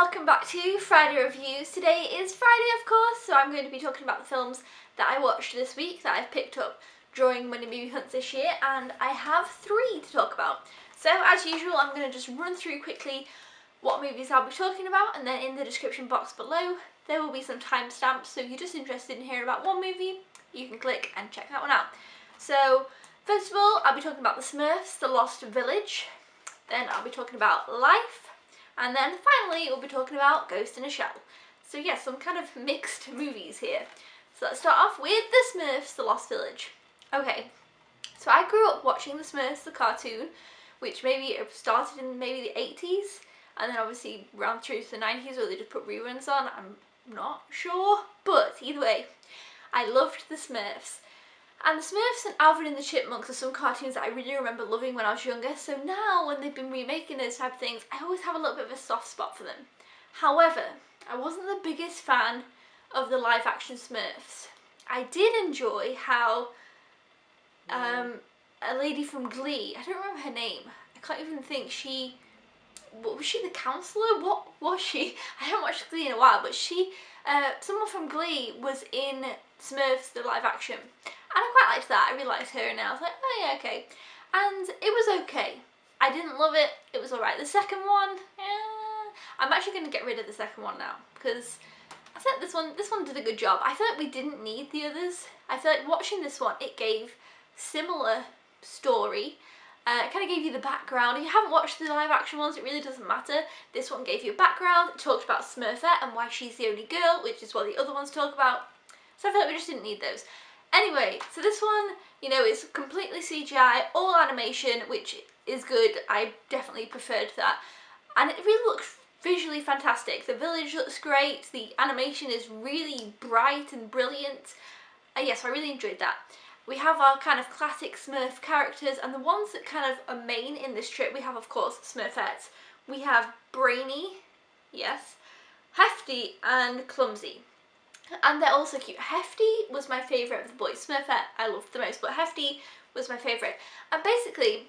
welcome back to Friday Reviews. Today is Friday, of course, so I'm going to be talking about the films that I watched this week that I've picked up during Monday Movie Hunts this year, and I have 3 to talk about. So as usual, I'm going to just run through quickly what movies I'll be talking about, and then in the description box below there will be some timestamps, so if you're just interested in hearing about one movie, you can click and check that one out. So first of all, I'll be talking about the Smurfs, The Lost Village, then I'll be talking about Life, and then finally we'll be talking about Ghost in a Shell. So yeah, some kind of mixed movies here. So let's start off with The Smurfs, The Lost Village. Okay, so I grew up watching The Smurfs, the cartoon, which maybe started in maybe the 80s, and then obviously ran through to the 90s where they just put reruns on. I'm not sure, but either way, I loved The Smurfs. And The Smurfs and Alvin and the Chipmunks are some cartoons that I really remember loving when I was younger, so now when they've been remaking those type of things, I always have a little bit of a soft spot for them. However, I wasn't the biggest fan of the live action Smurfs. I did enjoy how a lady from Glee, I don't remember her name, I can't even think, what was she, the counsellor? What was she? I haven't watched Glee in a while, but someone from Glee was in Smurfs, the live action. And I quite liked that. I really liked her, and I was like, oh yeah, okay. And it was okay. I didn't love it. It was alright. The second one, I'm actually going to get rid of the second one now, because I think this one did a good job. I feel like we didn't need the others. I feel like watching this one, it gave similar story. It kind of gave you the background. If you haven't watched the live action ones, it really doesn't matter. This one gave you a background. It talked about Smurfette and why she's the only girl, which is what the other ones talk about. So I feel like we just didn't need those. Anyway, so this one, you know, is completely CGI, all animation, which is good. I definitely preferred that. And it really looks visually fantastic. The village looks great. The animation is really bright and brilliant. Yes, I really enjoyed that. We have our kind of classic Smurf characters, and the ones that kind of are main in this trip, we have, of course, Smurfettes. We have Brainy, yes, Hefty, and Clumsy. And they're also cute. Hefty was my favourite of the boys. Smurfette I loved the most, but Hefty was my favourite. And basically,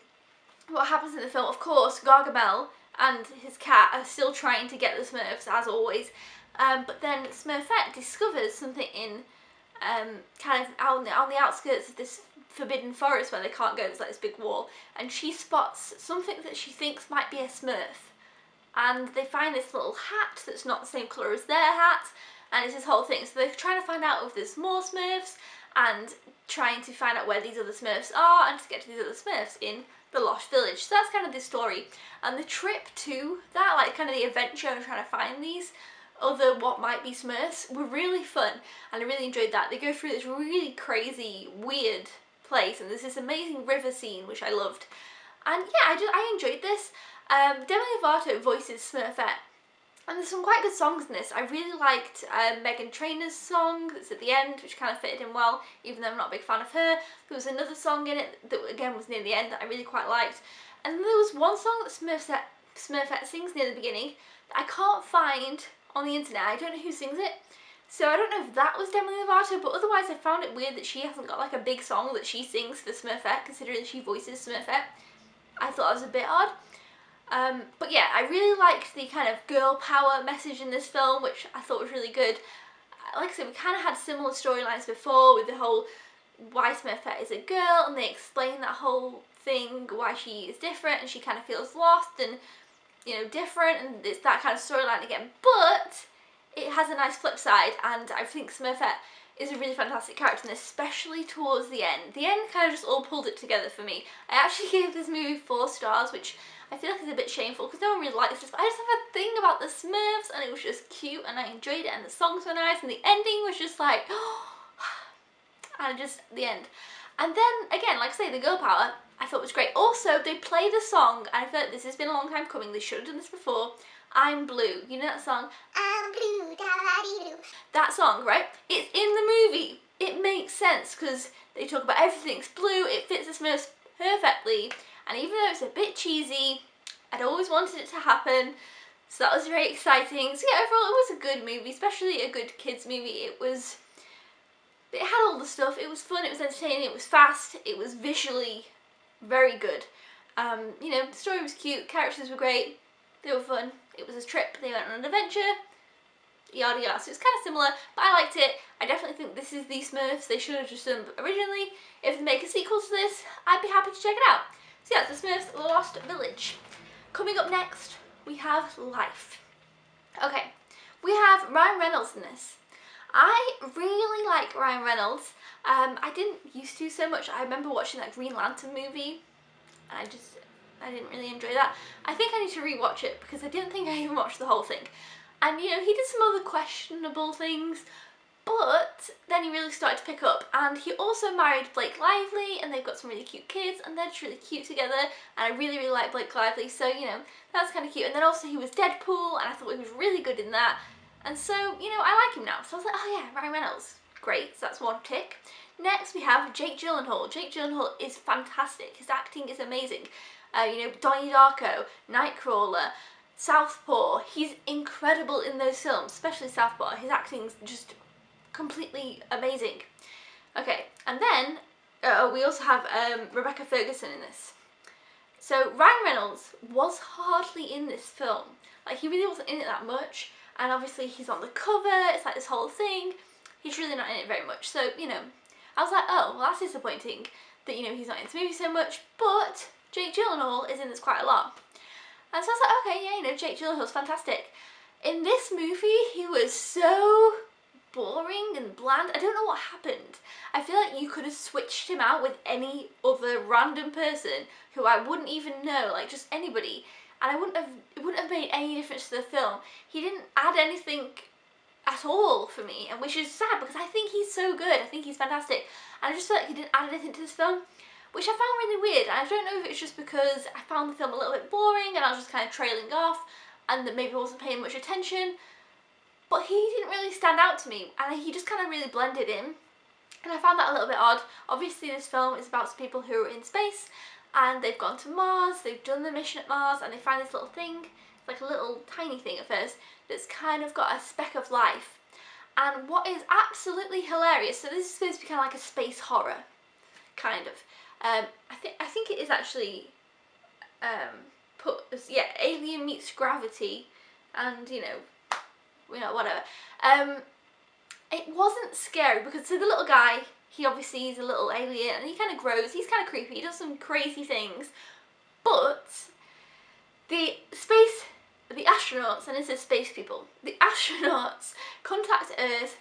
what happens in the film, of course, Gargamel and his cat are still trying to get the Smurfs, as always. But then Smurfette discovers something in kind of on the outskirts of this forbidden forest where they can't go. There's like this big wall, and she spots something that she thinks might be a Smurf. And they find this little hat that's not the same colour as their hat. And it's this whole thing. So they're trying to find out if there's more Smurfs and trying to find out where these other Smurfs are and to get to these other Smurfs in the Lost Village. So that's kind of the story. And the trip to that, like kind of the adventure of trying to find these other what might be Smurfs, were really fun. And I really enjoyed that. They go through this really crazy, weird place, and there's this amazing river scene, which I loved. And yeah, I enjoyed this. Demi Lovato voices Smurfette. And there's some quite good songs in this. I really liked Meghan Trainor's song that's at the end, which kind of fitted in well, even though I'm not a big fan of her. There was another song in it that again was near the end that I really quite liked. And then there was one song that Smurfette sings near the beginning that I can't find on the internet. I don't know who sings it. So I don't know if that was Demi Lovato, but otherwise I found it weird that she hasn't got like a big song that she sings for Smurfette, considering she voices Smurfette. I thought that was a bit odd. But yeah, I really liked the kind of girl power message in this film, which I thought was really good. Like I said, we kind of had similar storylines before with the whole why Smurfette is a girl, and they explain that whole thing, why she is different, and she kind of feels lost and, you know, different, and it's that kind of storyline again. But it has a nice flip side, and I think Smurfette is a really fantastic character, and especially towards the end. The end kind of just all pulled it together for me. I actually gave this movie 4 stars, which I feel like it's a bit shameful because no one really likes this, but I just have a thing about the Smurfs, and it was just cute, and I enjoyed it, and the songs were nice, and the ending was just like, and just the end. And then again, like I say, the girl power I thought was great. Also, they play the song, and I feel like this has been a long time coming. They should have done this before. I'm Blue. You know that song? I'm blue, da-da-dee-doo. That song, right? It's in the movie. It makes sense because they talk about everything's blue. It fits the Smurfs perfectly. And even though it's a bit cheesy, I'd always wanted it to happen. So that was very exciting. So yeah, overall it was a good movie, especially a good kids movie. It had all the stuff. It was fun, it was entertaining, it was fast, it was visually very good. You know, the story was cute, characters were great. They were fun. It was a trip. They went on an adventure. Yada yada. So it's kind of similar, but I liked it. I definitely think this is the Smurfs. They should have just done originally. If they make a sequel to this, I'd be happy to check it out. So yeah, the Smurfs: The Lost Village. Coming up next, we have Life. Okay, we have Ryan Reynolds in this. I really like Ryan Reynolds. I didn't used to so much. I remember watching that Green Lantern movie, and I didn't really enjoy that. I think I need to rewatch it because I didn't think I even watched the whole thing. And you know, he did some other questionable things, but then he really started to pick up. And he also married Blake Lively, and they've got some really cute kids, and they're just really cute together. And I really, really like Blake Lively, so you know, that's kind of cute. And then also he was Deadpool, and I thought he was really good in that. And so, you know, I like him now. So I was like, oh yeah, Ryan Reynolds, great, so that's one tick. Next we have Jake Gyllenhaal. Jake Gyllenhaal is fantastic. His acting is amazing. You know, Donnie Darko, Nightcrawler, Southpaw. He's incredible in those films, especially Southpaw. His acting's just completely amazing. Okay, and then we also have Rebecca Ferguson in this. So Ryan Reynolds was hardly in this film. Like, he really wasn't in it that much. And obviously he's on the cover, it's like this whole thing. He's really not in it very much. So, you know, I was like, oh, well that's disappointing that, you know, he's not in this movie so much. But Jake Gyllenhaal is in this quite a lot. And so I was like, okay, yeah, you know, Jake Gyllenhaal's fantastic. In this movie, he was so boring and bland. I don't know what happened. I feel like you could have switched him out with any other random person who I wouldn't even know, like just anybody. And it wouldn't have made any difference to the film. He didn't add anything at all for me, and which is sad because I think he's so good. I think he's fantastic. And I just feel like he didn't add anything to this film, which I found really weird. And I don't know if it's just because I found the film a little bit boring and I was just kind of trailing off and that maybe I wasn't paying much attention. But he didn't really stand out to me, and he just kind of really blended in. And I found that a little bit odd. Obviously this film is about some people who are in space, and they've gone to Mars, they've done the mission at Mars, and they find this little thing, it's like a little tiny thing at first, that's kind of got a speck of life. And what is absolutely hilarious, so this is supposed to be kind of like a space horror, kind of. I think it is actually Alien meets Gravity, and you know, whatever. It wasn't scary because so the little guy, he obviously is a little alien and he kind of grows, he's kind of creepy, he does some crazy things, but the astronauts, and it says space people, the astronauts contact Earth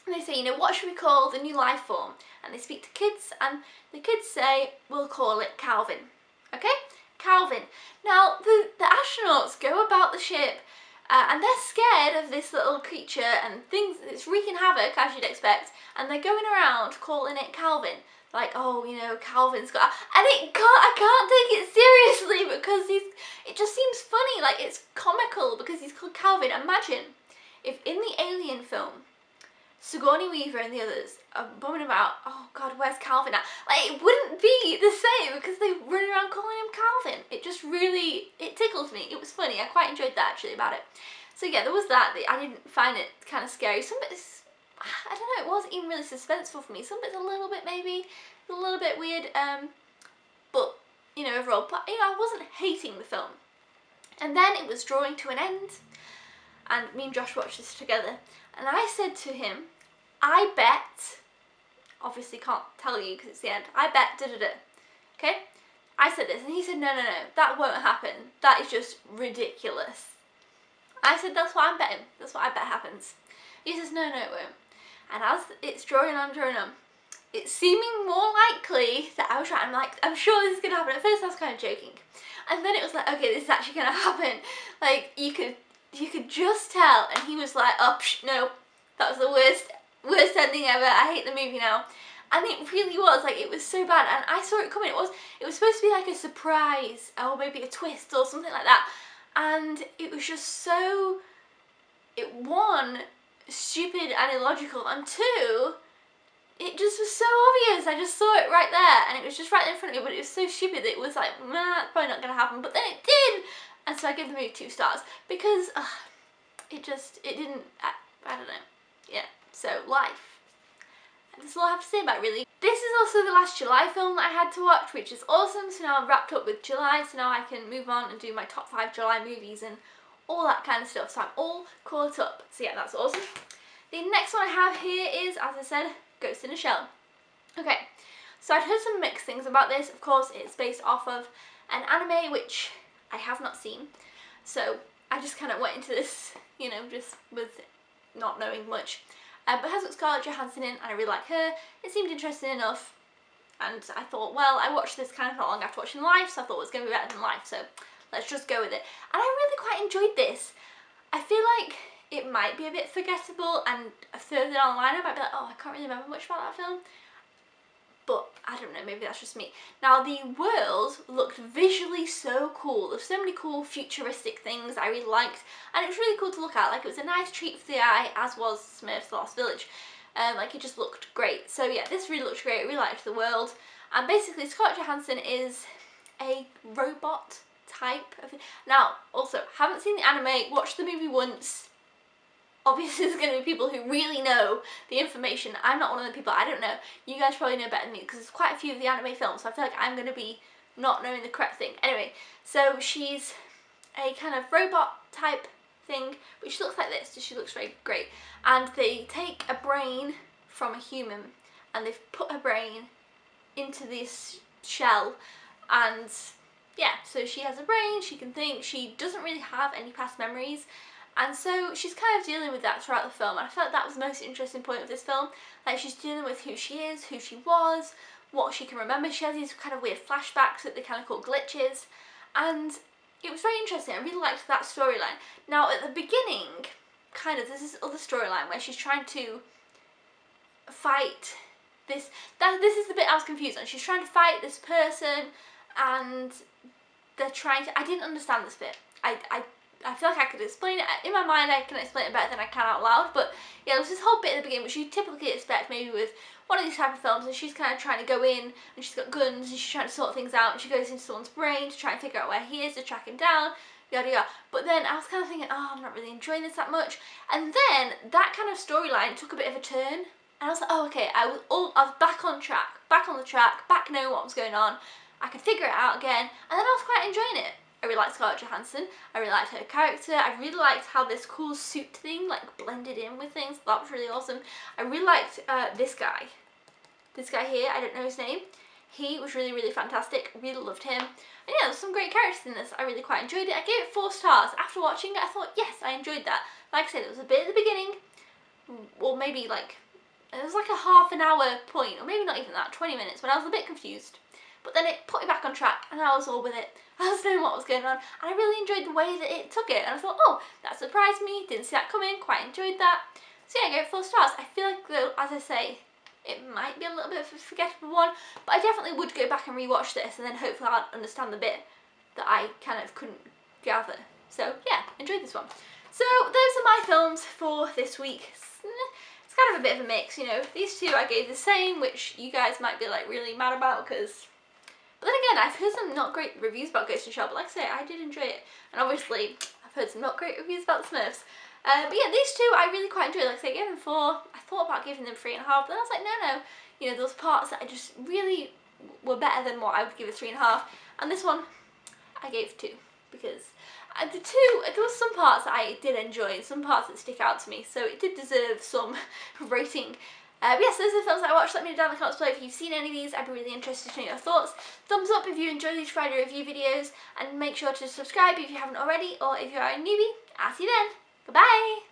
and they say, you know, what should we call the new life form? And they speak to kids and the kids say, we'll call it Calvin. Okay? Calvin. Now, the astronauts go about the ship and they're scared of this little creature and things, it's wreaking havoc, as you'd expect, and they're going around calling it Calvin. Like, oh, you know, Calvin's got, and I can't take it seriously because it just seems funny, like it's comical because he's called Calvin. Imagine if in the Alien film, Sigourney Weaver and the others are bumming about, oh god, where's Calvin at? Like, it wouldn't be the same because they run around calling him Calvin. It just really, it tickled me. It was funny. I quite enjoyed that actually about it. So yeah, there was that. I didn't find it kind of scary. Some bits, I don't know, it wasn't even really suspenseful for me. Some bits a little bit maybe, a little bit weird, but you know, overall, but you know, I wasn't hating the film. And then it was drawing to an end, and me and Josh watched this together, and I said to him, I bet, obviously can't tell you because it's the end, I bet da-da-da, okay? I said this, and he said, no, that won't happen, that is just ridiculous. I said, that's what I'm betting, that's what I bet happens. He says, no, it won't. And as it's drawing on, it's seeming more likely that I was right. I'm like, I'm sure this is going to happen. At first I was kind of joking. And then it was like, okay, this is actually going to happen. Like, you could just tell. And he was like, oh, no, that was the worst ending ever. I hate the movie now. And it really was, like, it was so bad. And I saw it coming. It was supposed to be like a surprise, or maybe a twist or something like that. And it was just so, one, stupid and illogical, and two, it just was so obvious. I just saw it right there, and it was just right in front of me, but it was so stupid that it was like, nah, it's probably not going to happen, but then it did! And so I give the movie 2 stars, because it didn't, I don't know, yeah. So, Life. that's all I have to say about it, really. This is also the last July film that I had to watch, which is awesome. So now I'm wrapped up with July, so now I can move on and do my top 5 July movies and all that kind of stuff. So I'm all caught up. So yeah, that's awesome. The next one I have here is, as I said, Ghost in a Shell. Okay, so I'd heard some mixed things about this. Of course, it's based off of an anime, which I have not seen. So I just kind of went into this, you know, just with not knowing much. But it has got Scarlett Johansson in, and I really like her. It seemed interesting enough, and I thought, well, I watched this kind of not long after watching Life, so I thought it was going to be better than Life, so let's just go with it. And I really quite enjoyed this. I feel like it might be a bit forgettable, and further down the line I might be like, oh, I can't really remember much about that film. But I don't know, maybe that's just me. Now, the world looked visually so cool. There's so many cool futuristic things I really liked, and it was really cool to look at. Like, it was a nice treat for the eye, as was Smurfs: The Lost Village. Like, it just looked great. So yeah, this really looked great. I really liked the world. And basically, Scarlett Johansson is a robot type of thing. Now, also, haven't seen the anime, watched the movie once. Obviously there's going to be people who really know the information. I'm not one of the people, I don't know. You guys probably know better than me, because there's quite a few of the anime films, so I feel like I'm going to be not knowing the correct thing. Anyway, so she's a kind of robot type thing, but she looks like this, so she looks very great. And they take a brain from a human, and they've put her brain into this shell, and yeah, so she has a brain, she can think, she doesn't really have any past memories. And so she's kind of dealing with that throughout the film, and I felt like that was the most interesting point of this film. Like, she's dealing with who she is, who she was, what she can remember. She has these kind of weird flashbacks that they kind of call glitches, and it was very interesting. I really liked that storyline. Now, at the beginning, kind of, there's this other storyline where she's trying to fight this. This is the bit I was confused on. She's trying to fight this person, and they're trying to. I didn't understand this bit. I feel like I could explain it. In my mind, I can explain it better than I can out loud, but yeah, there's this whole bit at the beginning which you typically expect maybe with one of these type of films, and she's kind of trying to go in, and she's got guns, and she's trying to sort things out, and she goes into someone's brain to try and figure out where he is, to track him down, yada yada. But then I was kind of thinking, oh, I'm not really enjoying this that much, and then that kind of storyline took a bit of a turn, and I was like, oh, okay, I was back on track, back on the track, back knowing what was going on, I could figure it out again, and then I was quite enjoying it. I really liked Scarlett Johansson, I really liked her character, I really liked how this cool suit thing like blended in with things. That was really awesome. I really liked this guy here, I don't know his name. He was really, really fantastic, really loved him. And yeah, there's some great characters in this, I really quite enjoyed it. I gave it 4 stars. After watching it, I thought, yes, I enjoyed that. Like I said, it was a bit at the beginning, or maybe like, it was like a half an hour point, or maybe not even that, 20 minutes, when I was a bit confused. But then it put me back on track, and I was all with it. I was knowing what was going on, and I really enjoyed the way that it took it. And I thought, oh, that surprised me, didn't see that coming, quite enjoyed that. So yeah, I gave it 4 stars. I feel like, though, as I say, it might be a little bit of a forgettable one, but I definitely would go back and rewatch this, and then hopefully I'll understand the bit that I kind of couldn't gather. So yeah, enjoyed this one. So those are my films for this week. It's kind of a bit of a mix, you know. These two I gave the same, which you guys might be like really mad about, because. But then again, I've heard some not great reviews about Ghost in the Shell, but like I say, I did enjoy it. And obviously, I've heard some not great reviews about the Smurfs. But yeah, these two I really quite enjoyed. Like I say, I gave them 4. I thought about giving them 3.5, but then I was like, no. You know, those parts that I just really were better than what I would give a 3.5. And this one, I gave 2. Because there was some parts that I did enjoy, and some parts that stick out to me. So it did deserve some rating. But yes, those are the films that I watched. Let me know down in the comments below if you've seen any of these. I'd be really interested to know your thoughts. Thumbs up if you enjoy these Friday review videos, and make sure to subscribe if you haven't already, or if you are a newbie. I'll see you then. Goodbye!